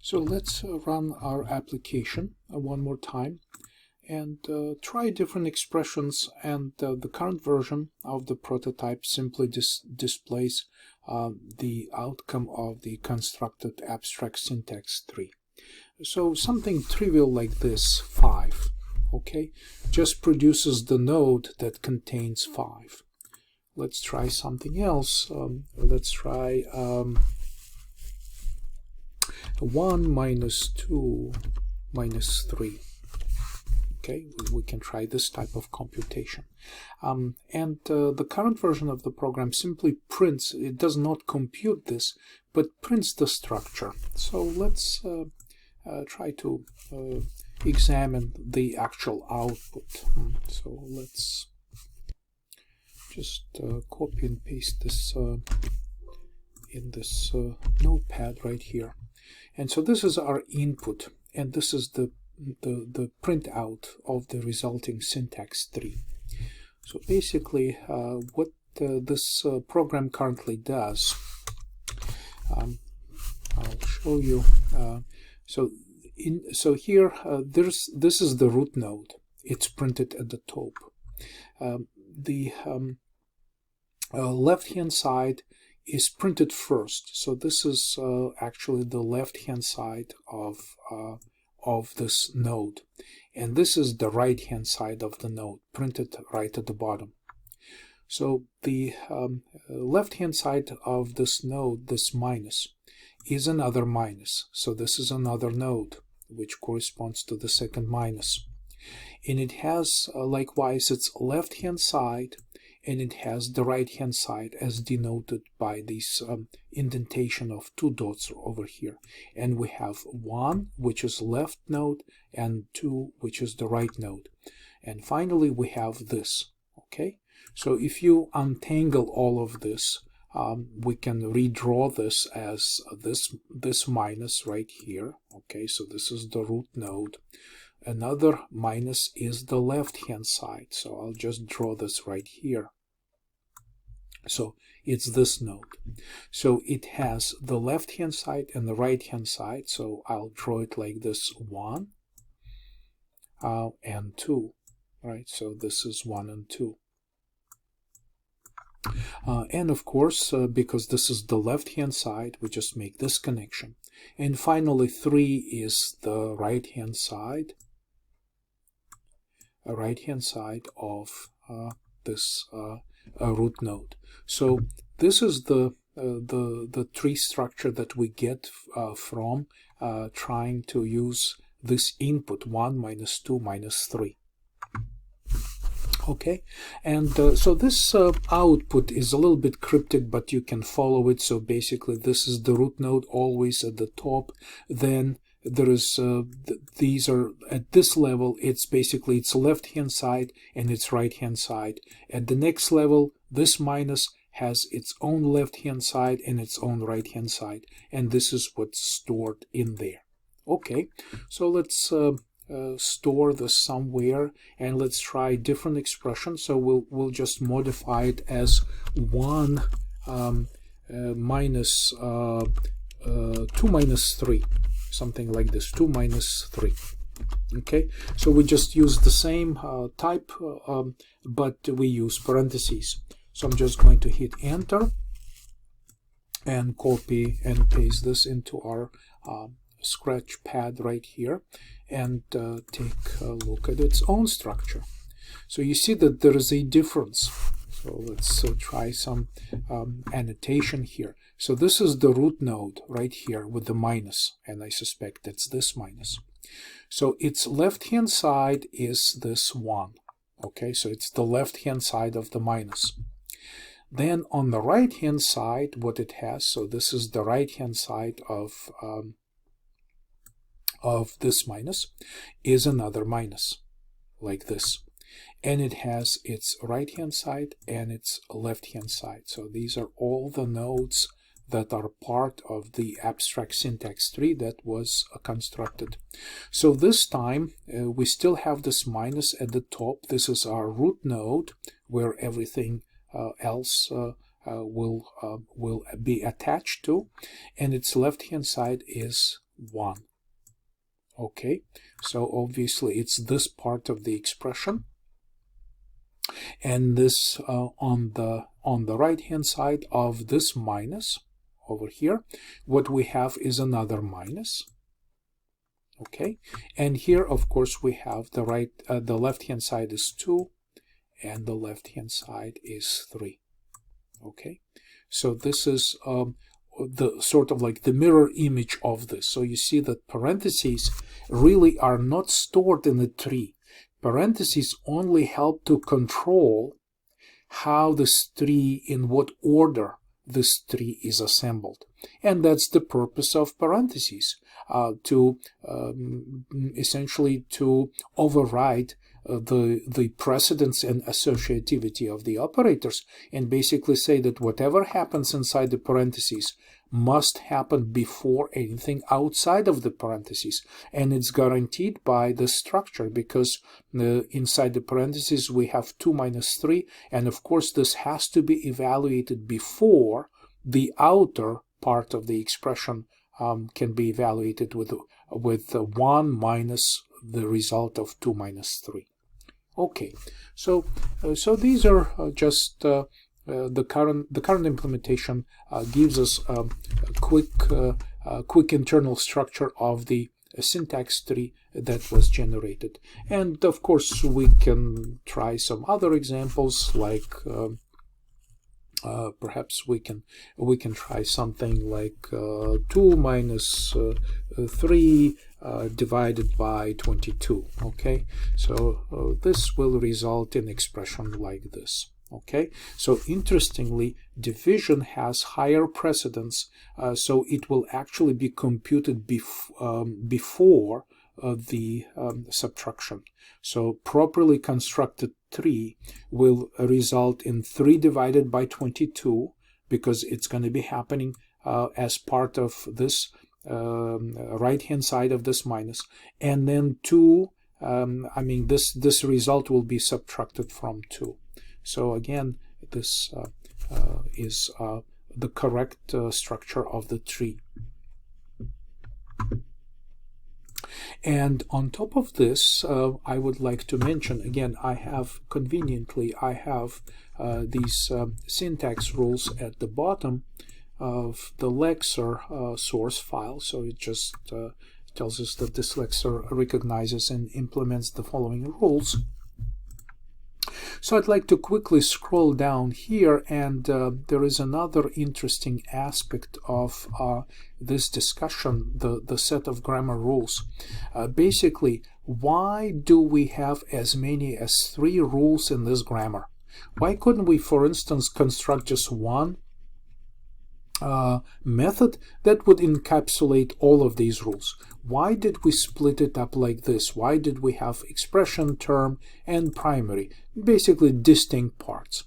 So let's run our application one more time and try different expressions, and the current version of the prototype simply displays the outcome of the constructed abstract syntax 3. So something trivial like this, 5, okay, just produces the node that contains 5. Let's try something else. Let's try 1 minus 2 minus 3. Okay, we can try this type of computation. The current version of the program simply prints, it does not compute this, but prints the structure. So let's try to examine the actual output. So let's just copy and paste this in this notepad right here. And so this is our input, and this is the printout of the resulting syntax 3. So basically what this program currently does, I'll show you. So here this is the root node. It's printed at the top. The left hand side is printed first. So this is actually the left hand side of this node, and this is the right hand side of the node, printed right at the bottom. So the left hand side of this node, this minus, is another minus. So this is another node which corresponds to the second minus, and it has likewise its left hand side, and it has the right hand side as denoted by this indentation of 2 dots over here. And we have 1, which is left node, and 2, which is the right node. And finally we have this. Okay, so if you untangle all of this, we can redraw this as this minus right here. Okay, so this is the root node. Another minus is the left hand side, so I'll just draw this right here. So it's this node. So it has the left hand side and the right hand side, so I'll draw it like this: 1 and 2, right? So this is 1 and 2. And of course, because this is the left hand side, we just make this connection. And finally 3 is the right hand side, of this root node. So this is the tree structure that we get from trying to use this input 1 minus 2 minus 3. Okay, and so this output is a little bit cryptic, but you can follow it. So basically this is the root node always at the top. Then there is these are at this level, it's basically its left hand side and its right hand side. At the next level, this minus has its own left hand side and its own right hand side, and this is what's stored in there. Okay, so let's store this somewhere, and let's try different expressions. So we'll just modify it as 1 minus 2 minus 3, something like this, 2 minus 3. Okay, so we just use the same type, but we use parentheses. So I'm just going to hit enter and copy and paste this into our scratch pad right here, and take a look at its own structure. So you see that there is a difference. So let's try some annotation here. So this is the root node right here with the minus, and I suspect it's this minus. So its left hand side is this 1. Okay, so it's the left hand side of the minus. Then on the right hand side, what it has, so this is the right hand side of this minus, is another minus like this, and it has its right hand side and its left hand side. So these are all the nodes that are part of the abstract syntax tree that was constructed. So this time we still have this minus at the top. This is our root node where everything else will be attached to, and its left hand side is 1. Okay, so obviously it's this part of the expression, and this on the right hand side of this minus over here, what we have is another minus. Okay, and here of course we have the left hand side is 2 and the left hand side is 3. Okay, so this is the sort of like the mirror image of this. So you see that parentheses really are not stored in a tree. Parentheses only help to control how this tree, in what order this tree is assembled. And that's the purpose of parentheses, to essentially to override the precedence and associativity of the operators, and basically say that whatever happens inside the parentheses must happen before anything outside of the parentheses. And it's guaranteed by the structure, because inside the parentheses we have 2 minus 3, and of course this has to be evaluated before the outer part of the expression can be evaluated with 1 minus the result of 2 minus 3. Okay, so these are just the current implementation gives us a quick internal structure of the syntax tree that was generated. And of course we can try some other examples, like perhaps we can try something like 2 minus 3 divided by 22. Okay, so this will result in expression like this. Okay, so interestingly, division has higher precedence, so it will actually be computed before the subtraction. So properly constructed tree will result in 3 divided by 22, because it's going to be happening as part of this right hand side of this minus, and then 2, this result will be subtracted from 2. So again, this is the correct structure of the tree. And on top of this, I would like to mention, again, I have these syntax rules at the bottom of the Lexer source file. So it just tells us that this Lexer recognizes and implements the following rules. So I'd like to quickly scroll down here, and there is another interesting aspect of this discussion, the set of grammar rules. Basically, why do we have as many as 3 rules in this grammar? Why couldn't we, for instance, construct just one method that would encapsulate all of these rules? Why did we split it up like this? Why did we have expression, term, and primary, basically distinct parts?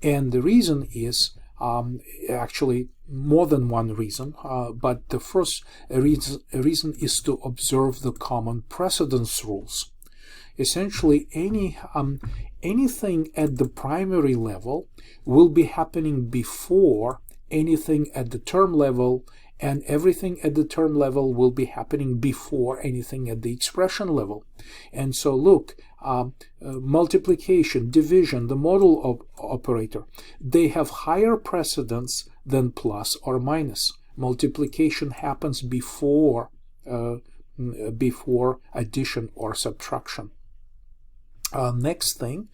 And the reason is actually more than one reason, but the first reason is to observe the common precedence rules. Essentially, anything at the primary level will be happening before anything at the term level, and everything at the term level will be happening before anything at the expression level. And so look, multiplication, division, the model operator, they have higher precedence than plus or minus. Multiplication happens before addition or subtraction. Next thing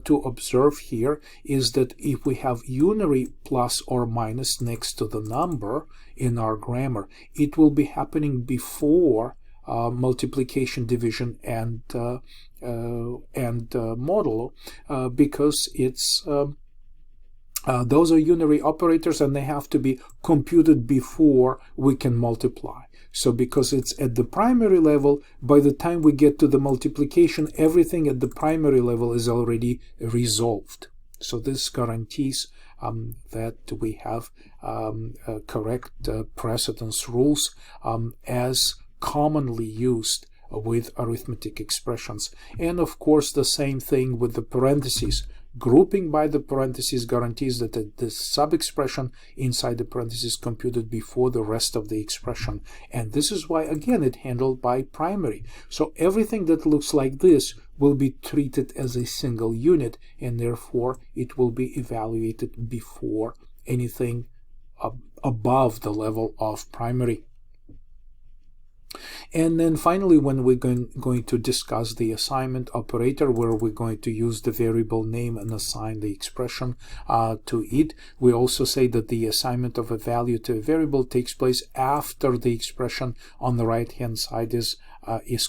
to observe here is that if we have unary plus or minus next to the number in our grammar, it will be happening before multiplication, division, and modulo, because it's those are unary operators and they have to be computed before we can multiply. So because it's at the primary level, by the time we get to the multiplication, everything at the primary level is already resolved. So this guarantees that we have correct precedence rules as commonly used with arithmetic expressions. And of course the same thing with the parentheses. Grouping by the parentheses guarantees that the sub-expression inside the parentheses is computed before the rest of the expression. And this is why, again, it's handled by primary. So everything that looks like this will be treated as a single unit, and therefore it will be evaluated before anything above the level of primary. And then finally, when we're going to discuss the assignment operator, where we're going to use the variable name and assign the expression to it, we also say that the assignment of a value to a variable takes place after the expression on the right-hand side is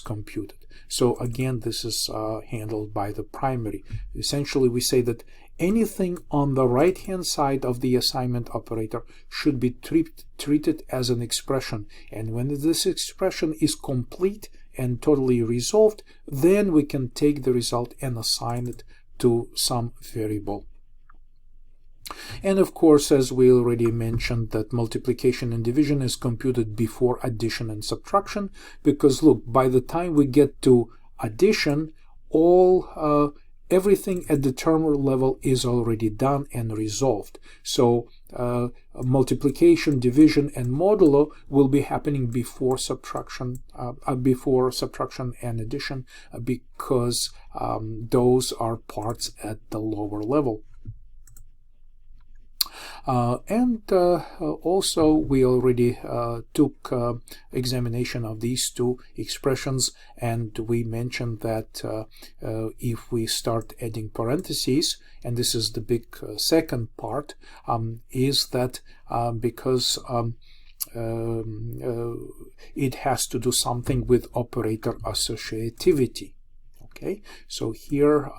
computed. So again, this is handled by the primary. Essentially, we say that anything on the right-hand side of the assignment operator should be treated as an expression. And when this expression is complete and totally resolved, then we can take the result and assign it to some variable. And of course, as we already mentioned, that multiplication and division is computed before addition and subtraction, because look, by the time we get to addition, everything at the term level is already done and resolved. So multiplication, division, and modulo will be happening before subtraction and addition, because those are parts at the lower level. Also, we already took examination of these two expressions, and we mentioned that if we start adding parentheses, and this is the big second part, is that because it has to do something with operator associativity. Okay, so here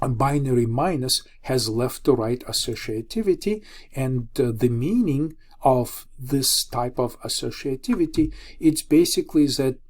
a binary minus has left to right associativity, and the meaning of this type of associativity, it's basically that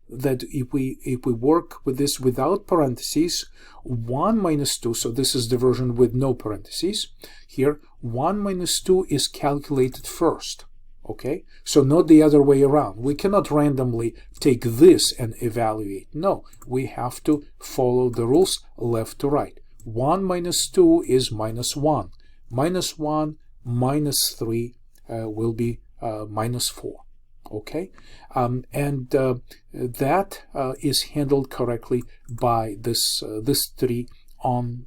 if we work with this without parentheses, 1 minus 2, so this is the version with no parentheses, here 1 minus 2 is calculated first. Okay, so not the other way around. We cannot randomly take this and evaluate. No, we have to follow the rules left to right. 1 minus 2 is minus 1. Minus 1 minus 3 will be minus 4. Okay, and that is handled correctly by this 3 on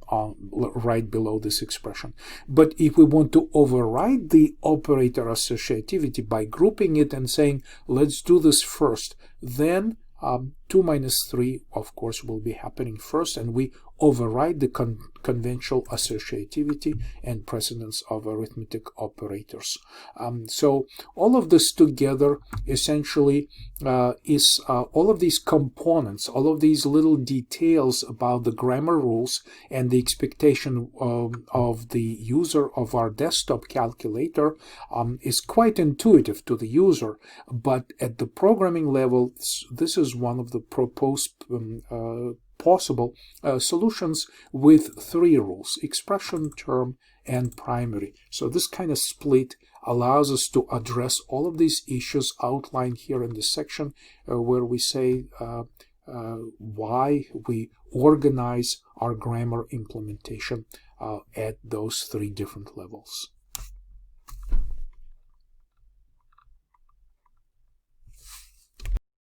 right below this expression. But if we want to override the operator associativity by grouping it and saying, let's do this first, then 2 minus 3, of course, will be happening first, and we override the conventional associativity and precedence of arithmetic operators. So all of this together essentially is all of these components, all of these little details about the grammar rules and the expectation of the user of our desktop calculator is quite intuitive to the user, but at the programming level, this is one of the proposed possible solutions with 3 rules: expression, term, and primary. So this kind of split allows us to address all of these issues outlined here in this section, where we say why we organize our grammar implementation at those 3 different levels.